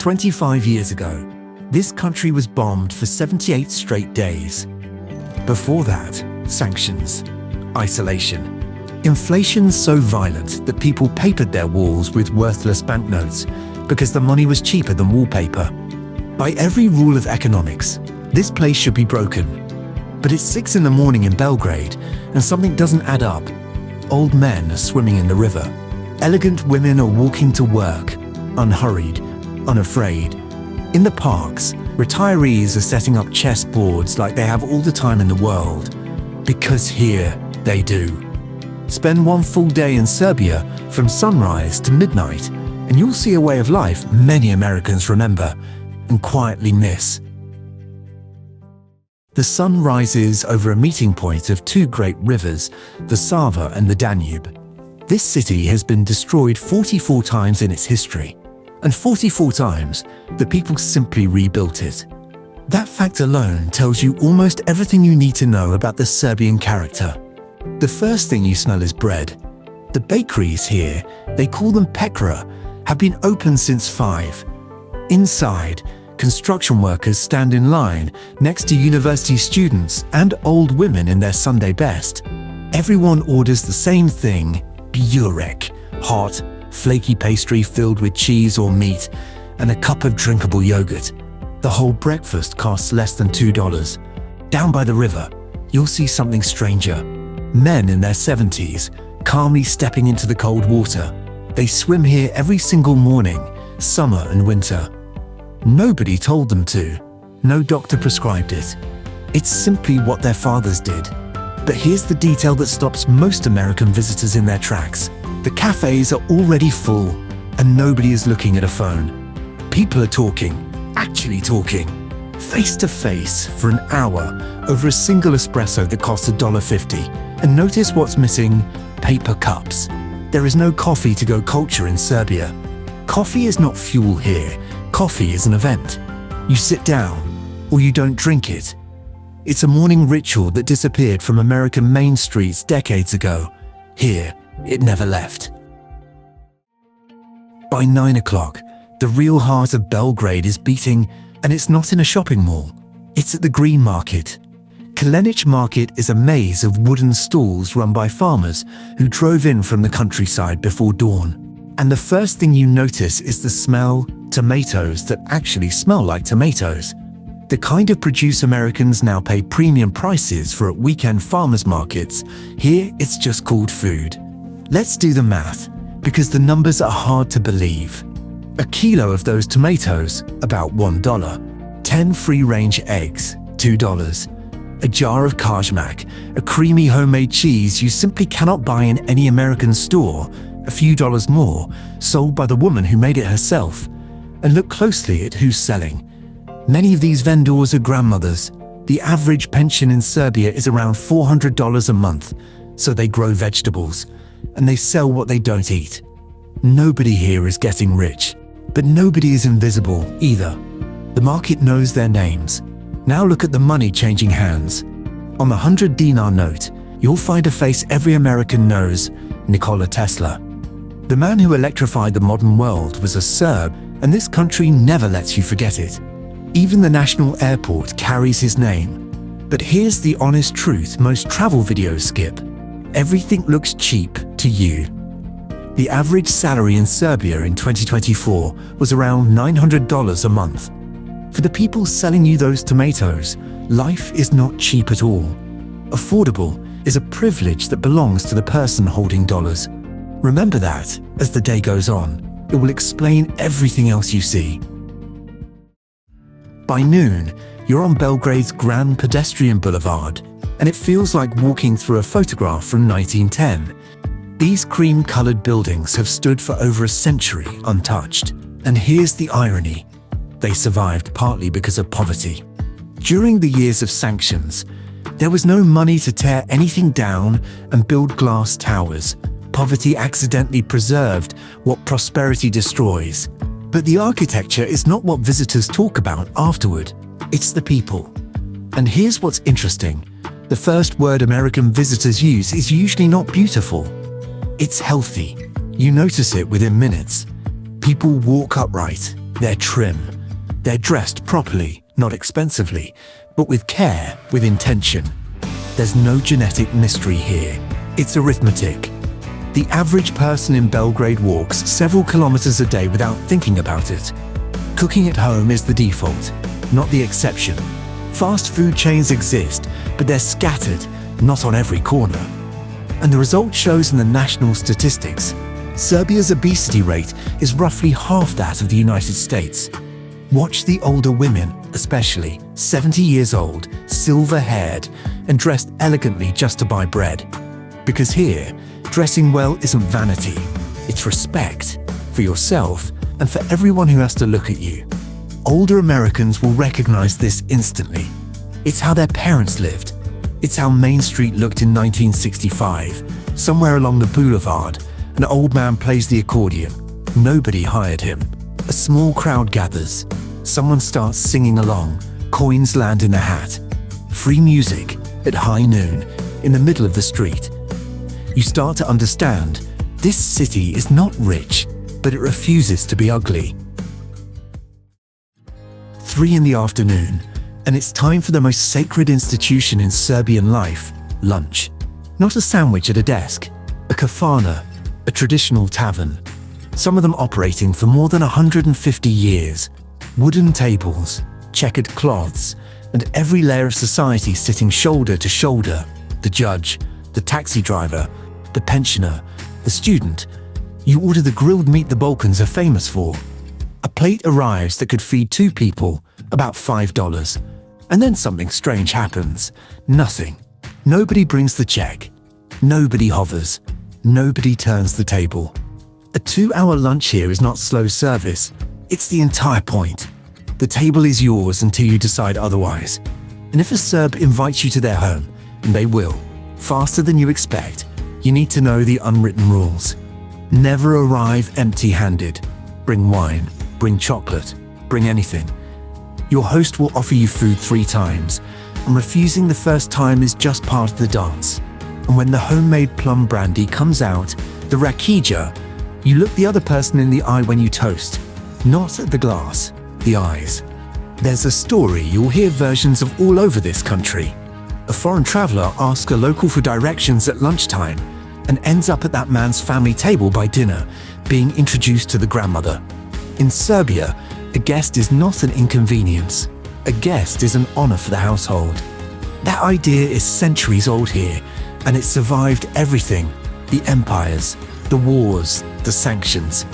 25 years ago, this country was bombed for 78 straight days. Before that, sanctions, isolation, inflation so violent that people papered their walls with worthless banknotes because the money was cheaper than wallpaper. By every rule of economics, this place should be broken. But it's 6 in the morning in Belgrade and something doesn't add up. Old men are swimming in the river. Elegant women are walking to work, unhurried, unafraid. In the parks, retirees are setting up chessboards like they have all the time in the world. Because here, they do. Spend one full day in Serbia from sunrise to midnight, and you'll see a way of life many Americans remember and quietly miss. The sun rises over a meeting point of 2 great rivers, the Sava and the Danube. This city has been destroyed 44 times in its history, and 44 times the people simply rebuilt it. That fact alone tells you almost everything you need to know about the Serbian character. The first thing you smell is bread. The bakeries here, they call them pekara, have been open since 5. Inside, construction workers stand in line next to university students and old women in their Sunday best. Everyone orders the same thing, burek, hot, flaky pastry filled with cheese or meat, and a cup of drinkable yogurt. The whole breakfast costs less than $2. Down by the river, you'll see something stranger. Men in their 70s, calmly stepping into the cold water. They swim here every single morning, summer and winter. Nobody told them to. No doctor prescribed it. It's simply what their fathers did. But here's the detail that stops most American visitors in their tracks. The cafes are already full, and nobody is looking at a phone. People are talking, actually talking, face to face for an hour over a single espresso that costs $1.50. And notice what's missing: paper cups. There is no coffee to go culture in Serbia. Coffee is not fuel here. Coffee is an event. You sit down, or you don't drink it. It's a morning ritual that disappeared from American main streets decades ago. Here, it never left. By 9 o'clock, the real heart of Belgrade is beating, and it's not in a shopping mall. It's at the Green Market. Kalenic Market is a maze of wooden stalls run by farmers who drove in from the countryside before dawn. And the first thing you notice is the smell: tomatoes that actually smell like tomatoes. The kind of produce Americans now pay premium prices for at weekend farmers markets, here it's just called food. Let's do the math, because the numbers are hard to believe. A kilo of those tomatoes, about $1. 10 free-range eggs, $2. A jar of kajmak, a creamy homemade cheese you simply cannot buy in any American store, a few dollars more, sold by the woman who made it herself. And look closely at who's selling. Many of these vendors are grandmothers. The average pension in Serbia is around $400 a month, so they grow vegetables, and they sell what they don't eat. Nobody here is getting rich, but nobody is invisible either. The market knows their names. Now look at the money changing hands. On the 100-dinar note, you'll find a face every American knows: Nikola Tesla. The man who electrified the modern world was a Serb, and this country never lets you forget it. Even the national airport carries his name. But here's the honest truth most travel videos skip. Everything looks cheap to you. The average salary in Serbia in 2024 was around $900 a month. For the people selling you those tomatoes, life is not cheap at all. Affordable is a privilege that belongs to the person holding dollars. Remember that as the day goes on. It will explain everything else you see. By noon, you're on Belgrade's grand pedestrian boulevard, and it feels like walking through a photograph from 1910. These cream-colored buildings have stood for over a century untouched. And here's the irony: they survived partly because of poverty. During the years of sanctions, there was no money to tear anything down and build glass towers. Poverty accidentally preserved what prosperity destroys. But the architecture is not what visitors talk about afterward. It's the people. And here's what's interesting. The first word American visitors use is usually not beautiful. It's healthy. You notice it within minutes. People walk upright, they're trim, they're dressed properly, not expensively, but with care, with intention. There's no genetic mystery here, it's arithmetic. The average person in Belgrade walks several kilometers a day without thinking about it. Cooking at home is the default, not the exception. Fast food chains exist, but they're scattered, not on every corner. And the result shows in the national statistics. Serbia's obesity rate is roughly half that of the United States. Watch the older women, especially 70 years old, silver-haired, and dressed elegantly just to buy bread. Because here, dressing well isn't vanity, it's respect for yourself and for everyone who has to look at you. Older Americans will recognize this instantly. It's how their parents lived. It's how Main Street looked in 1965. Somewhere along the boulevard, an old man plays the accordion. Nobody hired him. A small crowd gathers. Someone starts singing along. Coins land in a hat. Free music at high noon in the middle of the street. You start to understand, this city is not rich, but it refuses to be ugly. 3 in the afternoon, and it's time for the most sacred institution in Serbian life, lunch. Not a sandwich at a desk, a kafana, a traditional tavern. Some of them operating for more than 150 years. Wooden tables, checkered cloths, and every layer of society sitting shoulder to shoulder. The judge, the taxi driver, the pensioner, the student. You order the grilled meat the Balkans are famous for. A plate arrives that could feed 2 people, about $5. And then something strange happens. Nothing. Nobody brings the check. Nobody hovers. Nobody turns the table. A 2-hour lunch here is not slow service. It's the entire point. The table is yours until you decide otherwise. And if a Serb invites you to their home, and they will, faster than you expect, you need to know the unwritten rules. Never arrive empty-handed. Bring wine, bring chocolate, bring anything. Your host will offer you food 3 times, and refusing the first time is just part of the dance. And when the homemade plum brandy comes out, the rakija, you look the other person in the eye when you toast. Not at the glass, the eyes. There's a story you'll hear versions of all over this country. A foreign traveler asks a local for directions at lunchtime and ends up at that man's family table by dinner, being introduced to the grandmother. In Serbia, a guest is not an inconvenience. A guest is an honor for the household. That idea is centuries old here, and it survived everything: the empires, the wars, the sanctions.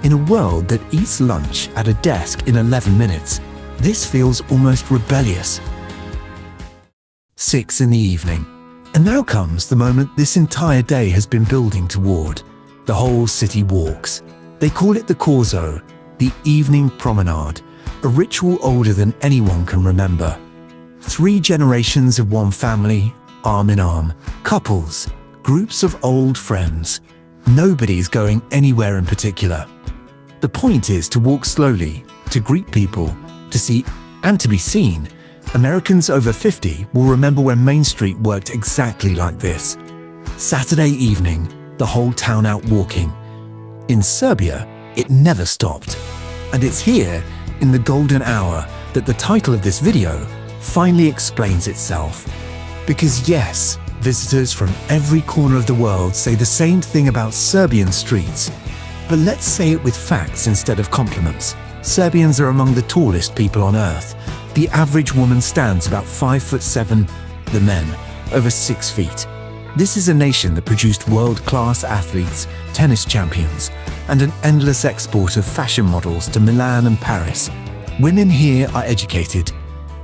In a world that eats lunch at a desk in 11 minutes, this feels almost rebellious. 6 in the evening. And now comes the moment this entire day has been building toward. The whole city walks. They call it the Corso, the evening promenade, a ritual older than anyone can remember. 3 generations of one family, arm in arm, couples, groups of old friends. Nobody's going anywhere in particular. The point is to walk slowly, to greet people, to see and to be seen. Americans over 50 will remember when Main Street worked exactly like this. Saturday evening, the whole town out walking. In Serbia, it never stopped. And it's here, in the golden hour, that the title of this video finally explains itself. Because yes, visitors from every corner of the world say the same thing about Serbian streets. But let's say it with facts instead of compliments. Serbians are among the tallest people on earth. The average woman stands about 5'7", the men over 6 feet. This is a nation that produced world-class athletes, tennis champions, and an endless export of fashion models to Milan and Paris. Women here are educated.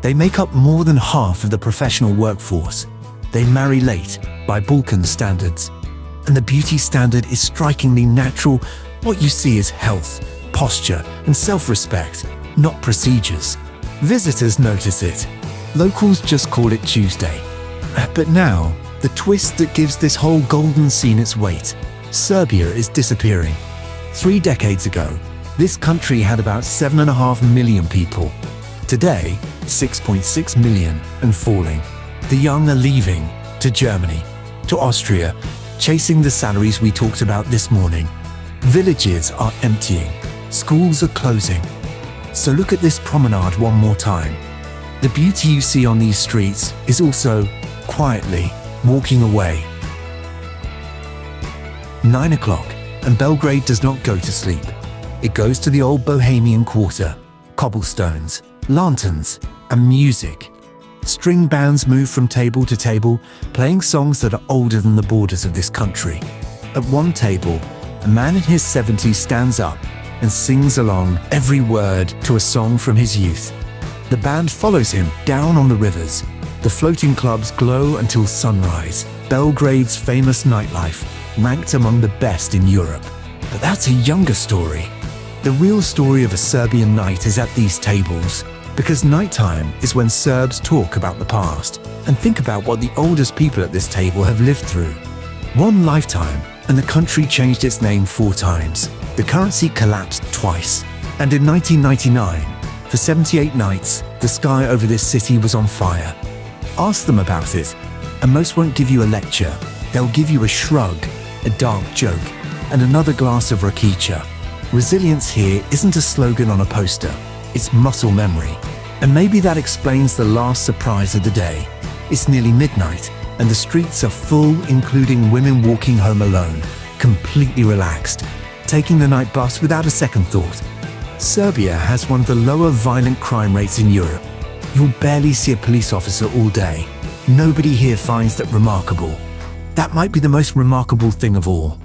They make up more than half of the professional workforce. They marry late by Balkan standards. And the beauty standard is strikingly natural. What you see is health, posture, and self-respect, not procedures. Visitors notice it. Locals just call it Tuesday. But now, the twist that gives this whole golden scene its weight. Serbia is disappearing. 3 decades ago, this country had about 7.5 million people. Today, 6.6 million and falling. The young are leaving to Germany, to Austria, chasing the salaries we talked about this morning. Villages are emptying. Schools are closing. So look at this promenade one more time. The beauty you see on these streets is also quietly walking away. 9 o'clock, and Belgrade does not go to sleep. It goes to the old Bohemian quarter, cobblestones, lanterns, and music. String bands move from table to table, playing songs that are older than the borders of this country. At one table, a man in his 70s stands up and sings along every word to a song from his youth. The band follows him down on the rivers. The floating clubs glow until sunrise. Belgrade's famous nightlife, ranked among the best in Europe. But that's a younger story. The real story of a Serbian night is at these tables, because nighttime is when Serbs talk about the past and think about what the oldest people at this table have lived through. One lifetime, and the country changed its name 4 times. The currency collapsed twice. And in 1999, for 78 nights, the sky over this city was on fire. Ask them about it, and most won't give you a lecture. They'll give you a shrug, a dark joke, and another glass of rakicha. Resilience here isn't a slogan on a poster, it's muscle memory. And maybe that explains the last surprise of the day. It's nearly midnight, and the streets are full, including women walking home alone, completely relaxed, taking the night bus without a second thought. Serbia has one of the lower violent crime rates in Europe. You'll barely see a police officer all day. Nobody here finds that remarkable. That might be the most remarkable thing of all.